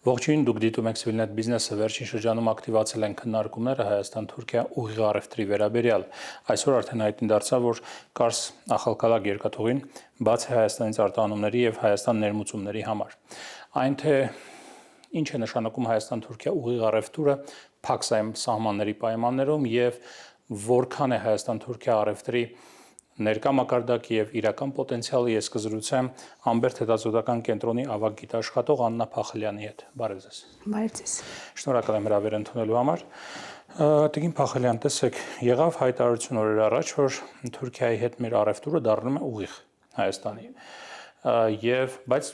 Ողջույն, դուք դիտում եք Civilnet Business-ը, վերջին շրջանում ակտիվացել են քննարկումները Հայաստան-Թուրքիա ուղիղ առևտրի վերաբերյալ։ Այսօր արդեն հայտնի դարձավ, որ Կարս Ախալքալակ երկաթուղին բաց է Հայաստանից արտահանումների եւ Հայաստան ներմուծումների համար։ Այն թե ինչ է նշանակում Հայաստան-Թուրքիա ուղիղ առևտուրը փակ սահմանների պայմաններում եւ որքան է Հայաստան-Թուրքիա առևտրի ներկա մակարդակի եւ իրական պոտենցիալը ես կզրուցեմ Ամբերտ հետազոտական կենտրոնի ավագ գիտաշխատող Աննա Փախլյանի հետ։ Բարև ձեզ։ Բարև ձեզ։ Շնորհակալ եմ հրավեր ընդունելու համար։ Տիկին Փախլյան, տեսեք, եղավ հայտարարություն օրեր առաջ, որ Թուրքիայի հետ մեր առևտուրը դառնում է ուղիղ Հայաստանի։ Բայց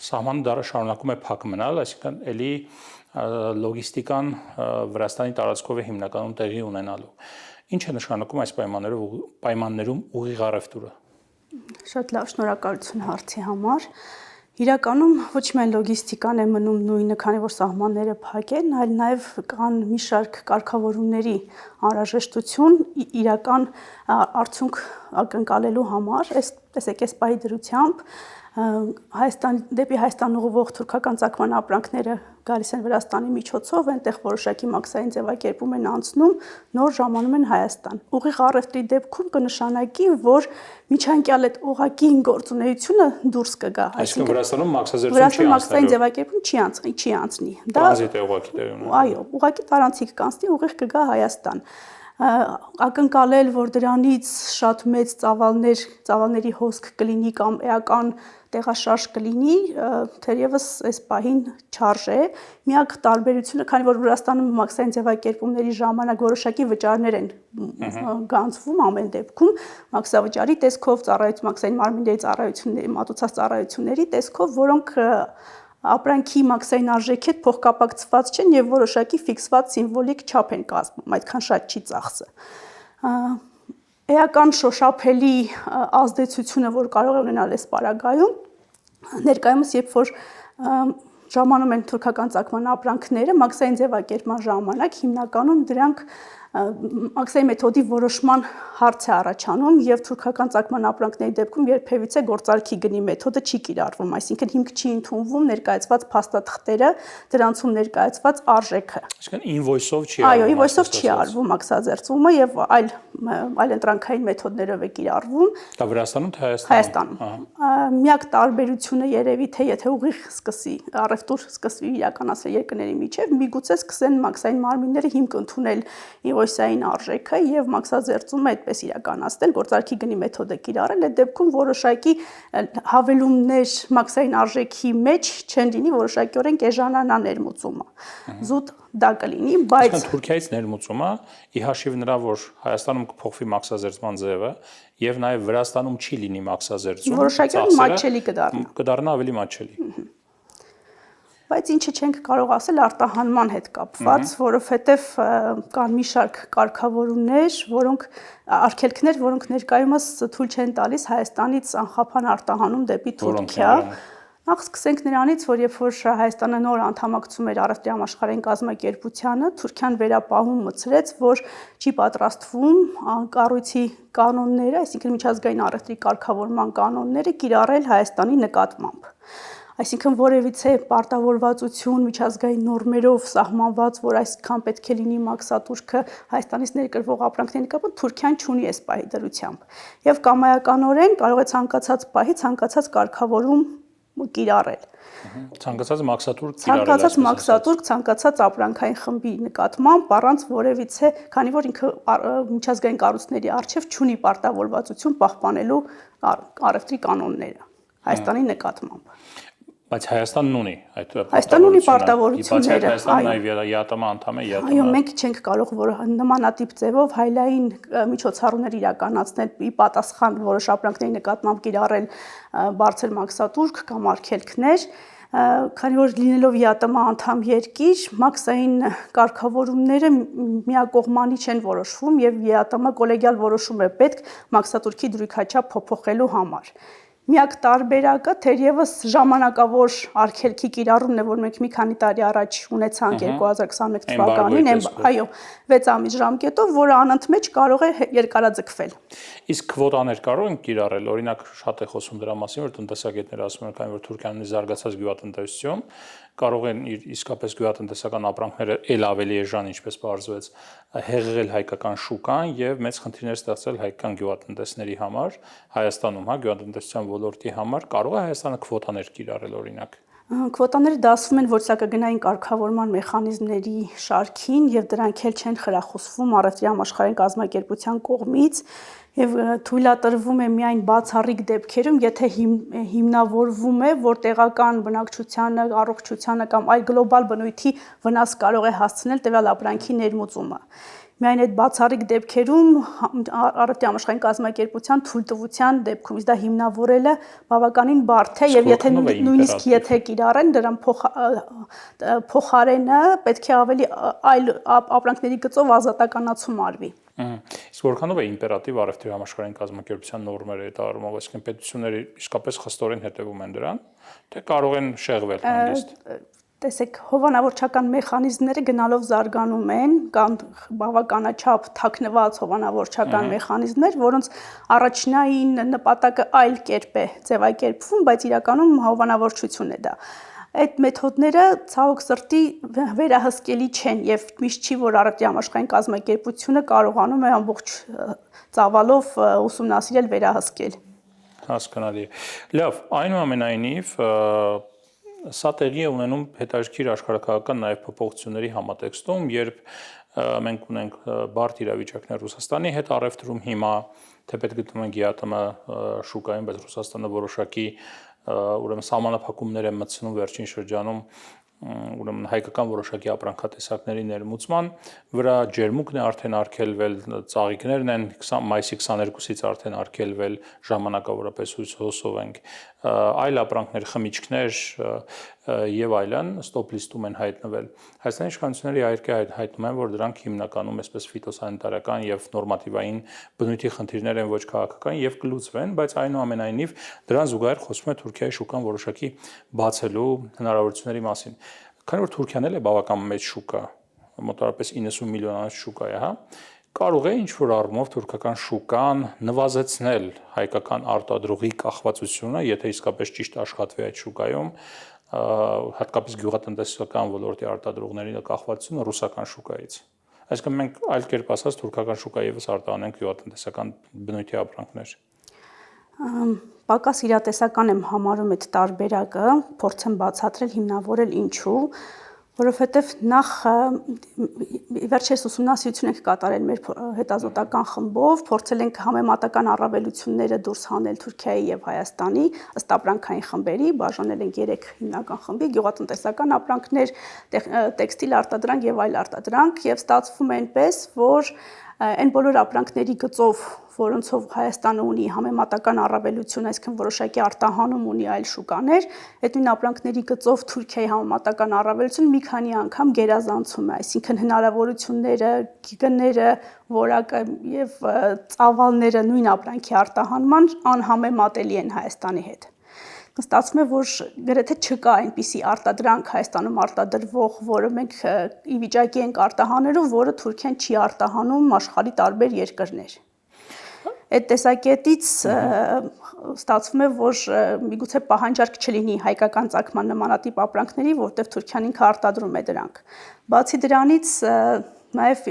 սահմանը դարը շարունակում է փակ մնալ, այսինքն էլի լոգիստիկան Վրաստանի տարածքով է հիմնականում տեղի ունենալու։ Ինչ է նշանակում այս պայմաններում ուղիղ առևտուրը։ Շատ լավ, շնորհակալություն հարցի համար։ Իրականում ոչ միայն լոգիստիկան է մնում նույնը, քանի որ սահմանները փակ են, այլ նաև կան մի շարք կարգավորումների անհրաժեշտություն իրական արդյունք ակնկալելու համար։ Տեսեք, այս պահի դրությամբ դեպի Հայաստան ուղղվող թուրքական ծագման ապրանքները գալիս են Վրաստանի միջոցով, այնտեղ որոշակի մաքսային ձևակերպում են անցնում, նոր ժամանում են Հայաստան։ Ուղիղ առևտրի դեպքում կնշանակի, որ միջանկյալ այդ օղակի գործունեությունը դուրս կգա, այսինքն Վրաստանում մաքսային ձևակերպում չի անցնի։ Դա տրանզիտ է ուղղակի տեղի ունենա։ Այո, ուղղակի տարանցիկ կանցնի, ուղիղ կգա Հայաստան։ Ակնկալել, որ դրանից շատ մեծ ծավալների հոսք կլինի կամ էական տեղաշարժ կլինի, թերևս այս պահին չարժե։ Միակ տարբերությունը, քանի որ Վրաստանում մաքսային ձևակերպումների ժամանակ որոշակի վճարներ են գանձվում ամեն դեպքում, մաքսավճարի տեսքով, մաքսային մարմինների ծառայությունների, մատուցած ծառայությունների տեսքով, որոնք ապրանքի մաքսային արժեքի հետ փոխկապակցված չեն եւ որոշակի ֆիքսված սիմվոլիկ չափ են կազմում, այդքան շատ չի ծախսը։ Էական շոշափելի ազդեցությունը, որ կարող է ունենալ այս պարագայում, ներկայումս երբ որ ժամանում են թուրքական ծագման ապրանքները, մաքսային ձևակերպման ժամանակ հիմնականում դրանք մաքսային մեթոդի որոշման հարց է առաջանում եւ թուրքական ծագման ապրանքների դեպքում երբևիցե գործարքի գնի մեթոդը չի կիրառվում, այսինքն հիմք չի ընդունվում ներկայացված փաստաթղթերը, դրանցում ներկայացված արժեքը։ Այսինքն ինվոյսով չի արվում։ Այո, ինվոյսով չի արվում մաքսաձեռծումը եւ այլ ընտրանքային մեթոդներով է կիրառվում։ Դա Վրաստանում թե Հայաստանում։ Միակ տարբերությունը երևի թե եթե ուղիղ առևտուր սկսվի իրականացնել երկրների միջև, միգուցե սկսեն մաքսային մարմինները հիմք ընդունել ինվոյսային արժեքը եւ մաքսաձեռծումը այդպես իրականացնել, գործարքի գնի մեթոդը կիրառել, այդ դեպքում որոշակի հավելումներ մաքսային արժեքի մեջ չեն լինի, որոշակիորեն կեժանանա ներմուծումը։ Զուտ դա կլինի, բայց Թուրքիայից ներմուծումը ի հաշիվ նրա, որ Հայաստանում կփոխվի մաքսաձեռծման ձևը եւ նաեւ Վրաստանում չի լինի մաքսաձեռծում, որոշակիորեն մատչելի կդառնա ավելի մատչելի։ Բայց ինչը չենք կարող ասել արտահանման հետ կապված, որովհետև կան մի շարք կարգավորումներ, արգելքներ, որոնք ներկայումս թույլ չեն տալիս Հայաստանից անխափան արտահանում դեպի Թուրքիա։ Նախ սկսենք նրանից, որ երբ որ Հայաստանը նոր անդամակցում էր առևտրի համաշխարհային կազմակերպությանը, Թուրքիան վերապահում մտցրեց, որ չի պատրաստվում կառույցի կանոնները, այսինքն միջազգային առևտրի կարգավորման կանոնները կիրառել Հայաստանի նկատմամբ։ Այսինքն որևիցե պարտավորվածություն միջազգային նորմերով սահմանված, որ այսքան պետք է լինի մաքսատուրքը Հայաստանից ներկրվող ապրանքների նկատմամբ Թուրքիան չունի այս պահի դրությամբ։ Եվ կամայականորեն կարող է ցանկացած պահի ցանկացած կարգավորում կիրառել։ Ցանկացած մաքսատուրք կիրառել։ Ցանկացած մաքսատուրք, ցանկացած ապրանքային խմբի նկատմամբ առանց որևիցե, քանի որ ինքը միջազգային կառույցների առջև չունի պարտավորվածություն պահպանելու առևտրի կանոնները Հայաստանի նկատմամբ։ Բայց Հայաստանն ունի այդ Հայաստանն ունի պարտավորությունները, Հայաստանն նաև ԵԱՏՄ անդամ է, ԵԱՏՄ։ Այո, մենք չենք կարող որ նմանատիպ ձևով հայլային միջոցառումներ իրականացնել ի պատասխան որոշ ապրանքների նկատմամբ կիրառել բարձր մաքսատուրք կամ արգելքներ, քանի որ լինելով ԵԱՏՄ անդամ երկիր, մաքսային կարգավորումները միակողմանի չեն որոշվում եւ ԵԱՏՄ կոլեգիալ որոշում է պետք մաքսատուրքի դրույքաչափ փոփոխելու համար։ Միակ տարբերակը թերևս ժամանակավոր արգելքի կիրառումն է, որ մենք մի քանի տարի առաջ ունեցանք 2021 թվականին, այո, 6 ամիս ժամկետով, որը անընդմեջ կարող է երկարաձգվել։ Իսկ քվոտաներ կարող են կիրառել, օրինակ շատ է խոսում դրա մասին, որ տնտեսագետները ասում են, քանի որ Թուրքիան ունի զարգացած գյուղատնտեսություն, կարող են իսկապես գյուղատնտեսական ապրանքները ել ավելի էժան, ինչպես պարզվեց, հեղեղել հայկական շուկան եւ մեծ խնդիրներ ստեղծել հայկական գյուղատնտեսների համար Հայաստանում, գյուղատնտեսության ոլորտի համար կարող է Հայաստանը քվոտաներ կիրառել օրինակ։ Քվոտաները դասվում են որսակագնային կարգավորման մեխանիզմների շարքին եւ դրանք էլ չեն խրախուսվում առևտրի համաշխարհային կազմակերպության կողմից եւ թույլատրվում է միայն բացառիկ դեպքերում, եթե հիմնավորվում է, որ տեղական բնակչությանը, առողջությանը կամ այլ գլոբալ բնույթի վնաս կարող է հասցնել տվյալ ապրանքի ներմուծումը։ Միայն այդ բացառիկ դեպքերում առևտրի համաշխարհային կազմակերպության թույլտվության դեպքում դա հիմնավորելը բավականին բարդ է եւ եթե նույնիսկ եթե կիրառեն դրան փոխարենը պետք է ավելի այլ ապրանքների գծով ազատականացում արվի։ Իսկ որքանով է իմպերատիվ առևտրի համաշխարհային կազմակերպության նորմերը այդ առումով, այսինքն պետությունները իսկապես խստորեն հետևում են դրան, թե կարող են շեղվել հանգիստ։ Տեսեք, հովանավորչական մեխանիզմները գնալով զարգանում են, կան բավականաչափ թաքնված հովանավորչական մեխանիզմներ, որոնց առաջնային նպատակը այլ կերպ է ձևակերպվում, բայց իրականում հովանավորչություն է դա։ Այդ մեթոդները ցավոք սրտի վերահսկելի չեն եւ միշտ չի, որ առևտրի համաշխարհային կազմակերպությունը կարողանում է ամբողջ ծավալով ուսումնասիրել, վերահսկել։ Հասկանալի է։ Լավ, այնուամենայնիվ սա տեղի է ունենում հետաքրքիր աշխարհակաղակական նաև փոփոխությունների համատեքստում, երբ մենք ունենք բարդ իրավիճակներ Ռուսաստանի հետ առևտրում հիմա, թեպետ գտնում ենք ԵԱՏՄ շուկայում, բայց Ռուսաստանը որոշակի ուրեմն սահմանափակումներ է մտցնում վերջին շրջանում ուրեմն հայկական որոշակի ապրանքատեսակների ներմուծման վրա ջերմուկն է արդեն արգելվել, ծաղիկներն են մայիսի 22-ից արդեն արգելվել, ժամանակավորապես հուսով ենք, այլ ապրանքներ, խմիչքներ եւ այլն ստոպ լիստում են հայտնվել։ Հայաստանի իշխանությունները իհարկե հայտնում են, որ դրանք հիմնականում այսպես ֆիտոսանիտարական եւ նորմատիվային բնույթի խնդիրներ են, ոչ քաղաքական եւ կլուծվեն, բայց այնուամենայնիվ դրան զուգահեռ խոսվում է Թուրքիայի շուկան որոշակի բացելու հնարավորությունների մասին։ Քանի որ Թուրքիան էլ է բավական մեծ շուկա, մոտավորապես 90 միլիոնանոց շուկա է, կարող է ինչ-որ առումով թուրքական շուկան նվազեցնել հայկական արտադրողի կախվածությունը, եթե իսկապես ճիշտ աշխատվի այդ շուկայում, հատկապես գյուղատնտեսական ոլորտի արտադրողների կախվածությունը ռուսական շուկայից։ Այսինքն մենք այլ կերպ ասած թուրքական շուկա եւս արտահանենք գյուղատնտեսական բնույթի ապրանքներ։ Պակաս իրատեսական եմ համարում այդ տարբերակը, փորձեմ բացատրել, հիմնավորել ինչու, որովհետև նախ վերջերս ուսումնասիրություն ենք կատարել մեր հետազոտական խմբով, փորձել ենք համեմատական առավելությունները դուրս հանել Թուրքիայի եւ Հայաստանի ըստ ապրանքային խմբերի, բաժանել ենք 3 հիմնական խմբի՝ գյուղատնտեսական ապրանքներ, տեքստիլ արտադրանք եւ այլ արտադրանք, եւ ստացվում է այնպես, որ այն բոլոր ապրանքների գծով, որոնցով Հայաստանը ունի համեմատական առավելություն, այսինքն որոշակի արտահանում ունի այլ շուկաներ, այդ նույն ապրանքների գծով Թուրքիայի համեմատական առավելությունը մի քանի անգամ գերազանցում է, այսինքն հնարավորությունները, գները, որակը եւ ծավալները նույն ապրանքի արտահանման անհամեմատելի են Հայաստանի հետ։ Ստացվում է, որ գրեթե չկա այնպիսի արտադրանք Հայաստանում արտադրվող, որը մենք ի վիճակի ենք արտահանելու, որը Թուրքիան չի արտահանում աշխարհի տարբեր երկրներ։ Այդ տեսակետից ստացվում է, որ միգուցե պահանջարկ չլինի հայկական ծագման նմանատիպ ապրանքների, որտեղ Թուրքիան ինքը արտադրում է դրանք։ Բացի դրանից նաև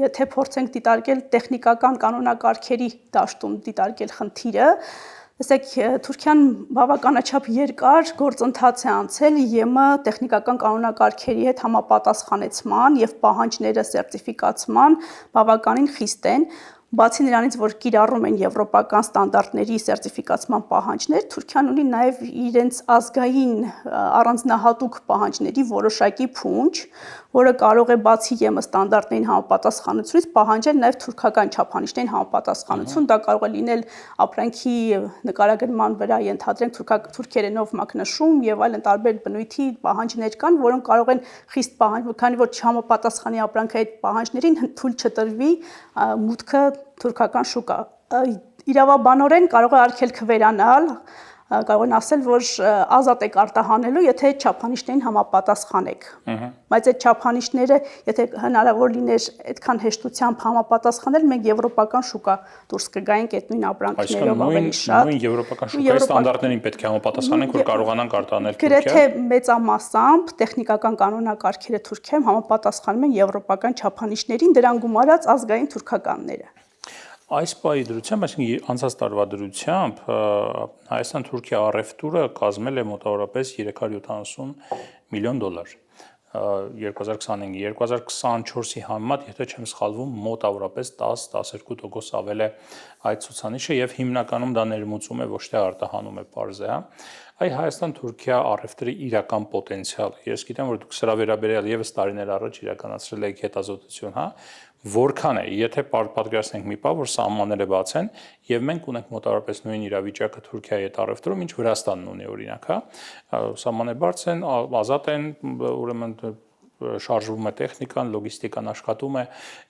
եթե փորձենք դիտարկել տեխնիկական կանոնակարգերի դաշտում դիտարկել խնդիրը, տեսեք, Թուրքիան բավականաչափ երկար գործընթաց է անցել ԵՄ տեխնիկական կանոնակարգերի հետ համապատասխանեցման եւ պահանջները սերտիֆիկացման բավականին խիստ են։ Բացի նրանից, որ կիրառում են եվրոպական ստանդարտների սերտիֆիկացման պահանջներ, Թուրքիան ունի նաև իրենց ազգային առանձնահատուկ պահանջների որոշակի փունջ, որը կարող է բացի ԵՄ ստանդարտներին համապատասխանությունից պահանջել նաև թուրքական չափանիշներին համապատասխանություն, դա կարող է լինել ապրանքի նկարագրման վրա ենթադրենք թուրքերենով մակնշում եւ այլն տարբեր բնույթի պահանջներ կան, որոնք կարող են խիստ պահանջ, քանի որ չհամապատասխանի ապրանքը այդ պահանջներին թույլ չտրվի մուտքը թուրքական շուկա։ Իրավաբանորեն կարող է արգելքը վերանալ, կարող են ասել, որ ազատ եք արտահանելու, եթե այդ չափանիշներին համապատասխանեք։ Բայց այդ չափանիշները, եթե հնարավոր լիներ այդքան հեշտությամբ համապատասխանել, մենք եվրոպական շուկա դուրս կգայինք այդ նույն ապրանքներով ավելի շատ։ Նույն եվրոպական շուկայի ստանդարտներին պետք է համապատասխանենք, որ կարողանանք արտահանել Թուրքիա։ Գրեթե մեծամասամբ տեխնիկական կանոնակարգերը Թուրքիայում համապատասխանում են եվրոպական չափանիշներին, դրան գումարած ազգային թուրքականները։ Այս պահի դրությամբ, այսինքն անցած տարվա դրությամբ Հայաստան-Թուրքիա առևտուրը կազմել է մոտավորապես $370 միլիոն 2025-2024-ի համեմատ, եթե չեմ սխալվում, մոտավորապես 10-12% ավել է այդ ցուցանիշը եւ հիմնականում դա ներմուծում է, ոչ թե արտահանում է պարզ է, հա։ Այ Հայաստան-Թուրքիա առևտրի իրական պոտենցիալը։ Ես գիտեմ, որ դուք սրա վերաբերյալ եւս տարիներ առաջ իրականացրել եք հետազոտություն, հա, որքան է, եթե պատկերացնենք մի բան, որ սահմանները բաց են եւ մենք ունենք մոտավորապես նույն իրավիճակը Թուրքիայի հետ առևտրում, ինչ Վրաստանն ունի օրինակ, հա, սահմանները բաց են, ազատ են, ուրեմն շարժվում է տեխնիկան, լոգիստիկան աշխատում է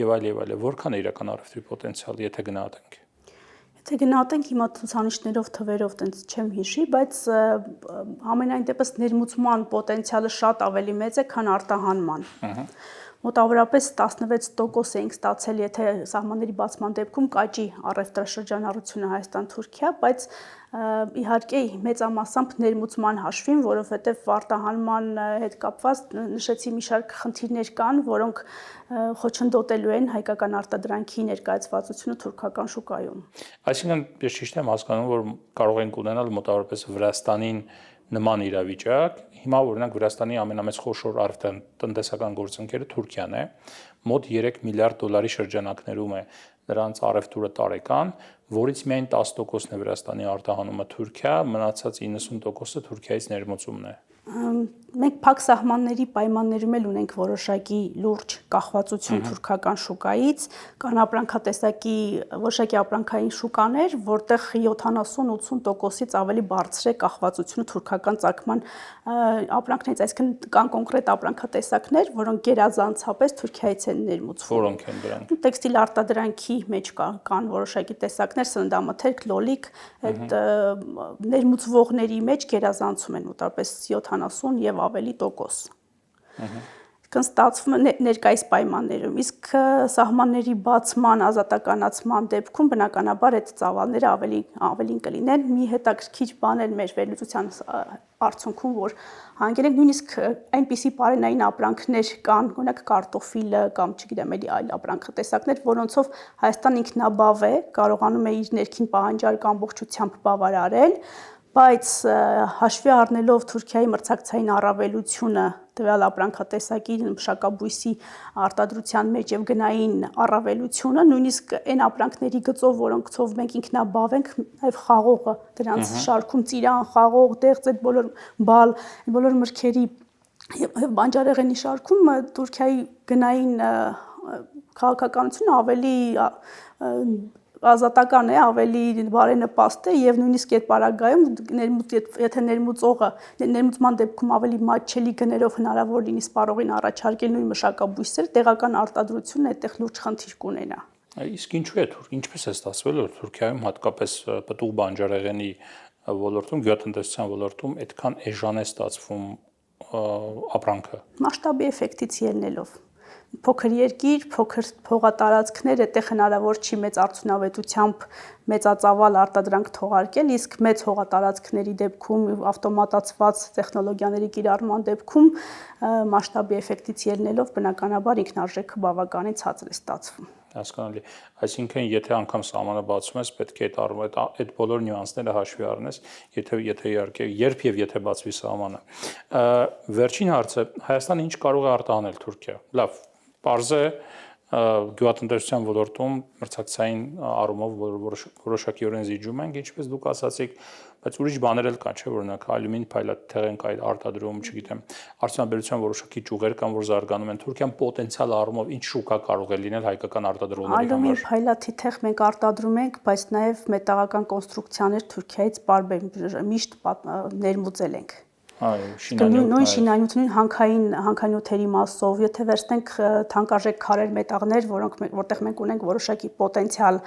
եւ այլ, որքան է իրական առևտրի պոտենցիալը, եթե գնահատենք։ Եթե գնահատենք հիմա ցուցանիշներով, թվերով տենց չեմ հիշի, բայց ամենայն դեպս ներմուծման պոտենցիալը շատ ավելի մեծ է, քան արտահանման։ Մոտավորապես 16% էինք ստացել, եթե սահմանների բացման դեպքում կաճի առևտրաշրջանառությունը Հայաստան-Թուրքիա, բայց իհարկե մեծամասամբ ներմուծման հաշվին, որովհետև արտահանման հետ կապված նշեցի մի շարք խնդիրներ կան, որոնք խոչընդոտելու են հայկական արտադրանքի ներկայացվածությունը թուրքական շուկայում։ Այսինքն ես ճիշտ եմ հասկանում, որ կարող ենք ունենալ մոտավորապես Վրաստանին նման իրավիճակ, հիմա օրինակ Վրաստանի ամենամեծ խոշոր տնտեսական գործընկերը Թուրքիան է, մոտ $3 միլիարդ շրջանակներում է նրանց առևտուրը տարեկան, որից միայն 10%-ն է Վրաստանի արտահանումը Թուրքիա, մնացած 90%-ը Թուրքիայից ներմուծումն է։ Մենք փակ սահմանների պայմաններում էլ ունենք որոշակի լուրջ կախվածություն թուրքական շուկայից, կան ապրանքատեսակի որոշակի ապրանքային շուկաներ, որտեղ 70-80%-ից ավելի բարձր է կախվածությունը թուրքական ծագման ապրանքներից, այսինքն կան կոնկրետ ապրանքատեսակներ, որոնք գերազանցապես Թուրքիայից են ներմուծվում։ Որոնք են դրանք։ Տեքստիլ արտադրանքի մեջ կան որոշակի տեսակներ, սննդամթերք, լոլիկ, այդ ներմուծվողների մեջ գերազանցում են մոտավորապես 70 եւ ավելի տոկոս։ Ստացվում է ներկայիս պայմաններում, իսկ սահմանների բացման, ազատականացման դեպքում բնականաբար այդ ծավալները ավելին կլինեն։ Մի հետաքրքիր բան էլ մեր վերլուծության արդյունքում, որ հանգել ենք նույնիսկ այնպիսի պարենային ապրանքներ կան, օրինակ կարտոֆիլը կամ չգիտեմ էլի այլ ապրանքատեսակներ, որոնցով Հայաստան ինքնաբավ է, կարողանում է իր ներքին պահանջարկը ամբողջությամբ բավարարել, բայց հաշվի առնելով Թուրքիայի մրցակցային առավելությունը տվյալ ապրանքատեսակի մշակաբույսի արտադրության մեջ եւ գնային առավելությունը, նույնիսկ այն ապրանքների գծով, որոնցով մենք ինքնաբավ ենք, այլ խաղողը դրանց շարքում ծիրան, խաղող, դեղձ, այդ բոլոր բալ, բոլոր մրգերի եւ բանջարեղենի շարքում Թուրքիայի գնային քաղաքականությունը ավելի ազատական է, ավելի բարենպաստ է եւ նույնիսկ այդ պարագայում եթե ներմուծման դեպքում ավելի մատչելի գներով հնարավոր լինի սպառողին առաջարկել նույն մշակաբույսեր, տեղական արտադրությունն այդտեղ լուրջ խնդիր կունենա։ Իսկ ինչու է ինչպես է ստացվել, որ Թուրքիայում հատկապես պտուղ բանջարեղենի ոլորտում, գյուղատնտեսության ոլորտում այդքան էժան է ստացվում ապրանքը։ Մասշտաբի էֆեկտից ելնելով։ Փոքր երկիր, փոքր փողատարածքներ, այդտեղ հնարավոր չի մեծ արդյունավետությամբ մեծածավալ արտադրանք թողարկել, իսկ մեծ հողատարածքների դեպքում ավտոմատացված տեխնոլոգիաների կիրառման դեպքում մասշտաբի էֆեկտից ելնելով բնականաբար ինքնարժեքը բավականին ցածր է ստացվում։ Հասկանալի։ Այսինքն, եթե անգամ սահմանը բացում ես, պետք է այդ բոլոր նյուանսները հաշվի առնես, եթե իհարկե երբ եւ եթե բացվի սահմանը։ Վերջին հարցը, Հայաստանը ինչ կարող է արտահանել Թուրքիա։ Լավ, պարզ է գյուղատնտեսության ոլորտում մրցակցային առումով որոշակիորեն զիջում ենք, ինչպես դուք ասացիք, բայց ուրիշ բաներ էլ կան, չէ՞, օրինակ ալյումին փայլատեղենք այլ արտադրում, չգիտեմ, արդյունաբերության որոշակի ճյուղեր կան, որ զարգանում են Թուրքիան պոտենցիալ առումով ինչ շուկա կարող է լինել հայկական արտադրողների համար։ Ալյումին փայլաթիթեղ մենք արտադրում ենք, բայց նաև մետաղական կոնստրուկցիաներ Թուրքիայից միշտ ներմուծել ենք։ Նույն շինանյութին հանքանյութերի մասով, եթե վերցնենք թանկարժեք քարեր մետաղներ, որտեղ մենք ունենք որոշակի պոտենցիալ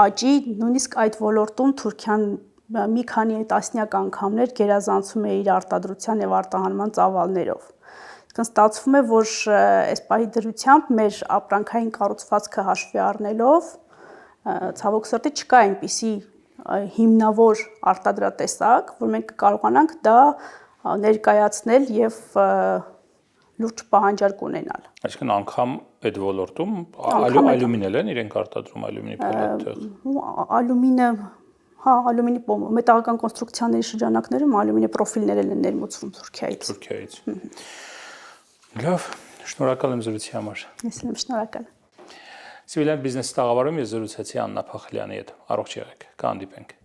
աճի, նույնիսկ այդ ոլորտում Թուրքիան մի քանի տասնյակ անգամներ գերազանցում է իր արտադրության եւ արտահանման ծավալներով։ Իսկ ստացվում է, որ այս պահի դրությամբ մեր ապրանքային կառուցվածքը հաշվի առնելով ցավոք սրտի չկա այնպիսի հիմնավոր արտադրատեսակ, որ մենք կարողանանք դա ներկայացնել եւ լուրջ պահանջարկ ունենալ։ Այսինքն անգամ այդ ոլորտում ալյումին են իրենք արտադրում ալյումինի փելաթ։ Ալյումինը, հա, ալյումինի մետաղական կոնստրուկցիաների շրջանակներում ալյումինի պրոֆիլներ են ներմուծվում Թուրքիայից։ Լավ, շնորհակալ եմ զրույցի համար։ Ես եմ շնորհակալ։ Civilian Business-ի տաղավարում ես զրուցեցի Աննա Փախլյանի հետ։ Առողջ եղեք, կհանդիպենք։